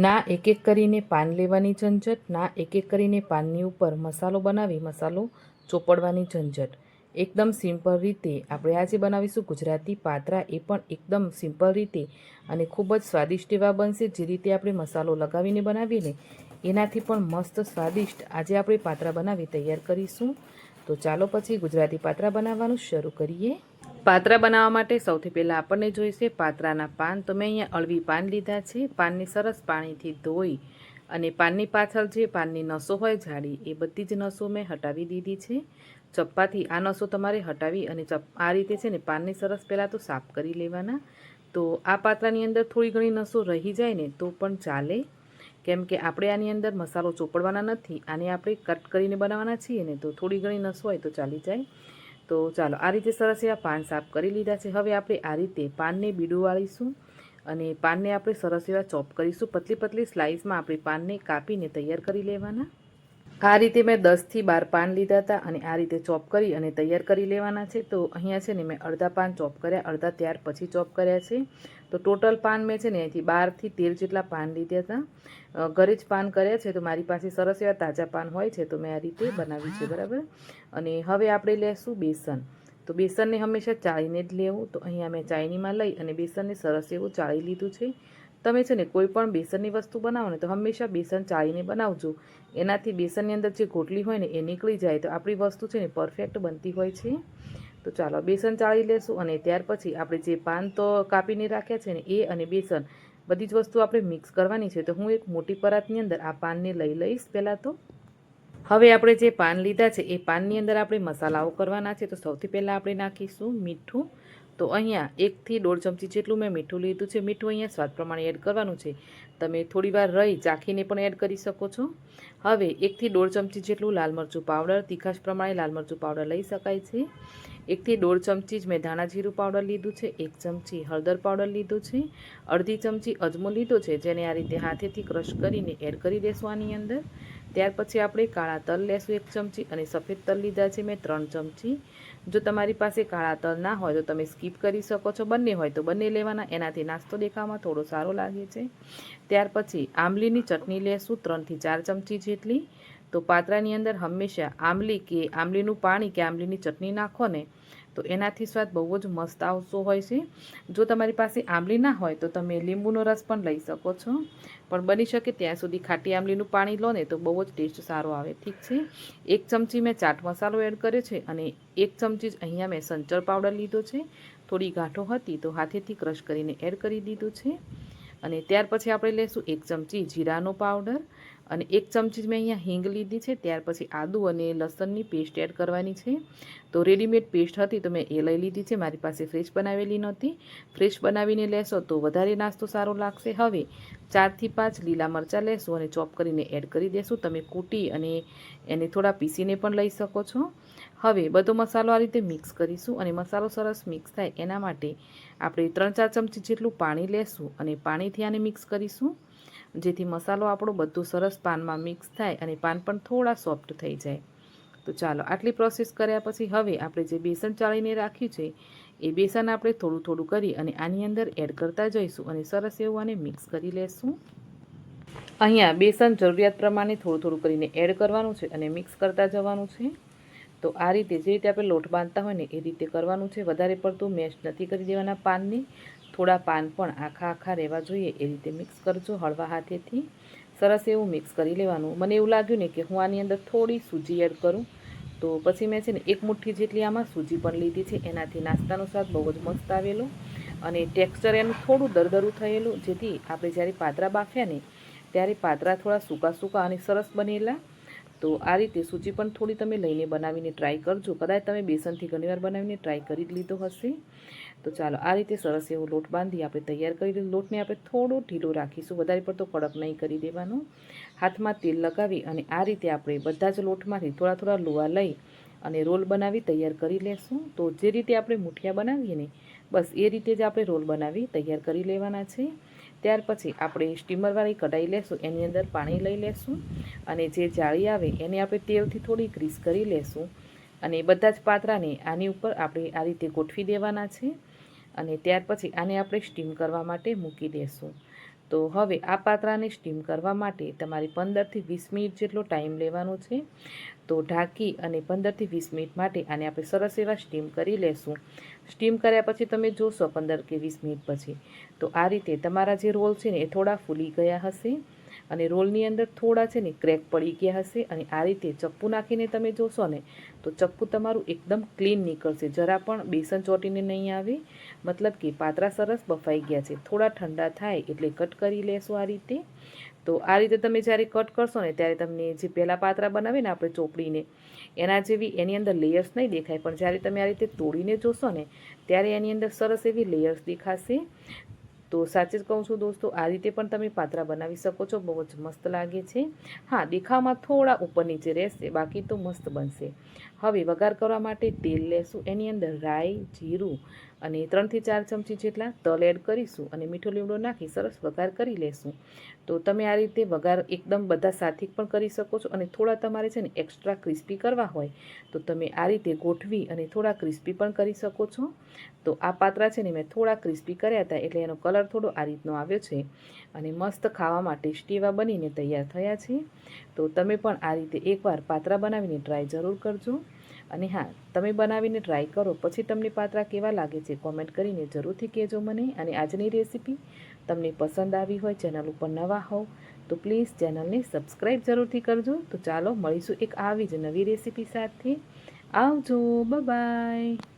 ના એક એક કરીને પાન લેવાની ઝંઝટ, ના એક એક કરીને પાનની ઉપર મસાલો બનાવી મસાલો ચોપડવાની ઝંઝટ. એકદમ સિમ્પલ રીતે આપણે આજે બનાવીશું ગુજરાતી પાત્રા, એ પણ એકદમ સિમ્પલ રીતે અને ખૂબ જ સ્વાદિષ્ટ એવા બનશે. જે રીતે આપણે મસાલો લગાવીને બનાવીએ ને એનાથી પણ મસ્ત સ્વાદિષ્ટ આજે આપણે પાત્રા બનાવી તૈયાર કરીશું. તો ચાલો પછી ગુજરાતી પાત્રા બનાવવાનું શરૂ કરીએ. પાત્રા બનાવવા માટે સૌથી પહેલાં આપણને જોઈશે પાત્રાના પાન. તો મેં અહીંયા અળવી પાન લીધા છે. પાનને સરસ પાણીથી ધોઈ અને પાનની પાછળ જે પાનની નસો હોય જાડી, એ બધી જ નસો મેં હટાવી દીધી છે. ચપ્પાથી આ નસો તમારે હટાવી અને આ રીતે છે ને પાનને સરસ પહેલાં તો સાફ કરી લેવાના. તો આ પાત્રાની અંદર થોડી ઘણી નસો રહી જાય ને તો પણ ચાલે, કેમ કે આપણે આની અંદર મસાલો ચોપડવાના નથી, આને આપણે કટ કરીને બનાવવાના છીએ ને, તો થોડી ઘણી નસો હોય તો ચાલી જાય. તો ચાલો આ રીતે સરસ એવા પાન સાફ કરી લીધા છે. હવે આપણે આ રીતે પાનને બીડું વાળીશું અને પાનને આપણે સરસ એવા ચોપ કરીશું. પતલી પતલી સ્લાઇસમાં આપણે પાનને કાપીને તૈયાર કરી લેવાના. આ રીતે મેં 10થી 12 પાન લીધા હતા અને આ રીતે ચોપ કરી અને તૈયાર કરી લેવાના છે. તો અહીંયા છે ને મેં અડધા પાન ચોપ કર્યા, અડધા ત્યાર પછી ચોપ કર્યા છે. તો ટોટલ પાન મેં છે ને અહીંથી 12થી 13 જેટલા પાન લીધા હતા. ઘરે જ પાન કર્યા છે, તો મારી પાસે સરસ એવા તાજા પાન હોય છે, તો મેં આ રીતે બનાવ્યું છે, બરાબર. અને હવે આપણે લેશું બેસન. તો બેસનને હંમેશા ચાળીને જ લેવું. તો અહીંયા મેં ચાળણીમાં લઈ અને બેસનને સરસ એવું ચાળી લીધું છે. તમે છે ને કોઈ પણ બેસનની વસ્તુ બનાવો ને તો હંમેશા બેસન ચાળીને બનાવજો. એનાથી બેસનની અંદર જે ગોટલી હોય ને એ નીકળી જાય, તો આપણી વસ્તુ છે ને પરફેક્ટ બનતી હોય છે. તો ચાલો બેસન ચાળી લેશું અને ત્યાર પછી આપણે જે પાન તો કાપીને રાખ્યા છે ને એ અને બેસન બધી જ વસ્તુ આપણે મિક્સ કરવાની છે. તો હું એક મોટી પરાતની અંદર આ પાનને લઈ લઈશ પહેલાં તો. હવે આપણે જે પાન લીધા છે એ પાનની અંદર આપણે મસાલાઓ કરવાના છે. તો સૌથી પહેલાં આપણે નાખીશું મીઠું. તો અહીંયા 1થી 1.5 ચમચી જેટલું મેં મીઠું લીધું છે. મીઠું અહીંયા સ્વાદ પ્રમાણે એડ કરવાનું છે. તમે થોડી વાર રહી ચાખીને પણ એડ કરી શકો છો. હવે 1થી 1.5 ચમચી જેટલું લાલ મરચું પાવડર, તીખાશ પ્રમાણે લાલ મરચું પાવડર લઈ શકાય છે. 1થી 1.5 ચમચી જ મેં ધાણા જીરું પાવડર લીધું છે. 1 ચમચી હળદર પાવડર લીધું છે. અડધી ચમચી અજમો લીધો છે, જેને આ રીતે હાથેથી ક્રશ કરીને એડ કરી દેશું આની અંદર. ત્યાર પછી આપણે કાળા તલ લેશું 1 ચમચી અને સફેદ તલ લીધા છે મેં 3 ચમચી. જો તમારી પાસે કાળા તલ ના હોય તો તમે સ્કીપ કરી શકો છો, બંને હોય તો બંને લેવાના, એનાથી નાસ્તો દેખાવામાં થોડો સારો લાગે છે. ત્યાર પછી આંબલીની ચટણી લેશું 3થી 4 ચમચી જેટલી. તો પાત્રાની અંદર હંમેશા આંબલી કે આંબલીનું પાણી કે આંબલીની ચટણી નાખો ને તો એનાથી સ્વાદ બહુ જ મસ્ત આવતો હોય છે. જો તમારી પાસે આંબલી ના હોય તો તમે લીંબુનો રસ પણ લઈ શકો છો, પણ બની શકે ત્યાં સુધી ખાટી આંબલીનું પાણી લો ને તો બહુ જ ટેસ્ટ સારો આવે. ઠીક છે. 1 ચમચી મેં ચાટ મસાલો એડ કર્યો છે અને 1 ચમચી જ અહીંયા મેં સંચળ પાવડર લીધો છે. થોડી ગાંઠો હતી તો હાથેથી ક્રશ કરીને એડ કરી દીધું છે. અને ત્યાર પછી આપણે લેશું 1 ચમચી જીરાનો પાવડર અને 1 ચમચી મેં અહીંયા હિંગ લીધી છે. ત્યાર પછી આદુ અને લસણની પેસ્ટ એડ કરવાની છે. તો રેડીમેડ પેસ્ટ હતી તો મેં એ લઈ લીધી છે, મારી પાસે ફ્રેશ બનાવેલી નહોતી. ફ્રેશ બનાવીને લેશો તો વધારે નાસ્તો સારો લાગશે. હવે 4થી 5 લીલા મરચાં લેશું અને ચોપ કરીને એડ કરી દેશું. તમે કૂટી અને એને થોડા પીસીને પણ લઈ શકો છો. હવે બધો મસાલો આ રીતે મિક્સ કરીશું અને મસાલો સરસ મિક્સ થાય એના માટે આપણે 3-4 ચમચી જેટલું પાણી લેશું અને પાણીથી આને મિક્સ કરીશું, જેથી મસાલો આપણો બધો સરસ પાનમાં મિક્સ થાય અને પાન પણ થોડા સોફ્ટ થઈ જાય. તો ચાલો આટલી પ્રોસેસ કર્યા પછી હવે આપણે જે બેસન ચાળીને રાખ્યું છે એ બેસન આપણે થોડું થોડું કરી અને આની અંદર એડ કરતા જઈશું અને સરસ એવું આને મિક્સ કરી લેશું. અહીંયા બેસન જરૂરિયાત પ્રમાણે થોડું થોડું કરીને એડ કરવાનું છે અને મિક્સ કરતા જવાનું છે. તો આ રીતે જે રીતે આપણે લોટ બાંધતા હોય ને એ રીતે કરવાનું છે. વધારે પડતું મેશ નથી કરી દેવાના પાનને, થોડા પાન પણ આખા આખા રહેવા જોઈએ એ રીતે મિક્સ કરજો હળવા હાથેથી. સરસ એવું મિક્સ કરી લેવાનું. મને એવું લાગ્યું ને કે હું આની અંદર થોડી સૂજી એડ કરું, તો પછી મેં છે ને 1 મુઠ્ઠી જેટલી આમાં સૂજી પણ લીધી છે. એનાથી નાસ્તાનો સ્વાદ બહુ જ મસ્ત આવેલો અને ટેક્સચર એનું થોડું દરદરું થયેલું, જેથી આપણે જ્યારે પાત્રા બાફ્યા ને ત્યારે પાત્રા થોડા સૂકા સૂકા અને સરસ બનેલા. તો આ રીતે સૂજી પણ થોડી તમે લઈને બનાવીને ટ્રાય કરજો. કદાચ તમે બેસનથી ઘણીવાર બનાવીને ટ્રાય કરી જ લીધો હશે. તો ચાલો આ રીતે સરસ એવો લોટ બાંધી આપણે તૈયાર કરી દીધો. લોટને આપણે થોડો ઢીલો રાખીશું, વધારે પડતો કડક નહીં કરી દેવાનો. હાથમાં તેલ લગાવી અને આ રીતે આપણે બધા જ લોટમાંથી થોડા થોડા લોવા લઈ અને રોલ બનાવી તૈયાર કરી લેશું. તો જે રીતે આપણે મુઠિયા બનાવીએ ને બસ એ રીતે જ આપણે રોલ બનાવી તૈયાર કરી લેવાના છે. ત્યાર પછી આપણે સ્ટીમરવાળી કઢાઈ લેશું, એની અંદર પાણી લઈ લેશું અને જે જાળી આવે એને આપણે તેલથી થોડી ગ્રીસ કરી લેશું અને બધા જ પાત્રાને આની ઉપર આપણે આ રીતે ગોઠવી દેવાના છે અને ત્યાર પછી આને આપણે સ્ટીમ કરવા માટે મૂકી દેશું. તો હવે આ પાત્રાને સ્ટીમ કરવા માટે તમારે 15થી 20 મિનિટ જેટલો ટાઈમ લેવાનો છે. તો ઢાંકી અને 15થી 20 મિનિટ માટે આને આપણે સરસ એવા સ્ટીમ કરી લેશું. સ્ટીમ કર્યા પછી તમે જોશો 15 કે 20 મિનિટ પછી તો આ રીતે તમારા જે રોલ છે ને એ થોડા ફૂલી ગયા હશે અને રોલની અંદર થોડા છે ને ક્રેક પડી ગયા હશે. અને આ રીતે ચપ્પુ નાખીને તમે જોશો ને તો ચપ્પુ તમારું એકદમ ક્લીન નીકળશે, જરા પણ બેસન ચોંટીને નહીં આવે. મતલબ કે પાત્રા સરસ બફાઈ ગયા છે. થોડા ઠંડા થાય એટલે કટ કરી લેશો આ રીતે. તો આ રીતે તમે જ્યારે કટ કરશો ને ત્યારે તમને જે પહેલાં પાત્રા બનાવીને આપણે ચોપડીને એના જેવી એની અંદર લેયર્સ નહીં દેખાય, પણ જ્યારે તમે આ રીતે તોડીને જોશો ને ત્યારે એની અંદર સરસ એવી લેયર્સ દેખાશે. તો સાચે જ કહું છું દોસ્તો, આ રીતે પણ તમે પાત્રા બનાવી શકો છો, બહુ જ મસ્ત લાગે છે. હા, દેખાવમાં થોડા ઉપર નીચે રહેશે, બાકી તો મસ્ત બનશે. હવે વઘાર કરવા માટે તેલ લેશું, એની અંદર રાઈ, જીરું અને 3થી 4 ચમચી જેટલા તલ એડ કરીશું અને મીઠો લીમડો નાખી સરસ વઘાર કરી લેશું. તો તમે આ રીતે વઘાર એકદમ બધા સાથે પણ કરી શકો છો અને થોડા તમારે છે ને એક્સ્ટ્રા ક્રિસ્પી કરવા હોય તો તમે આ રીતે ગોઠવી અને થોડા ક્રિસ્પી પણ કરી શકો છો. તો આ પાત્રા છે ને મેં થોડા ક્રિસ્પી કર્યા હતા એટલે એનો કલર થોડો આ રીતનો આવ્યો છે અને મસ્ત ખાવામાં ટેસ્ટી એવા બનીને તૈયાર થયા છે. તો તમે પણ આ રીતે એકવાર પાત્રા બનાવીને ટ્રાય જરૂર કરજો. અને હા, તમે બનાવીને ટ્રાય કરો પછી તમને પાત્રા કેવા લાગે છે કોમેન્ટ કરીને જરૂરથી કહેજો મને. અને આજની રેસીપી તમને પસંદ આવી હોય, ચેનલ ઉપર નવા હોવ તો પ્લીઝ ચેનલને સબસ્ક્રાઈબ જરૂરથી કરજો. તો ચાલો મળીશું એક આવી જ નવી રેસીપી સાથે. આવજો, બાય.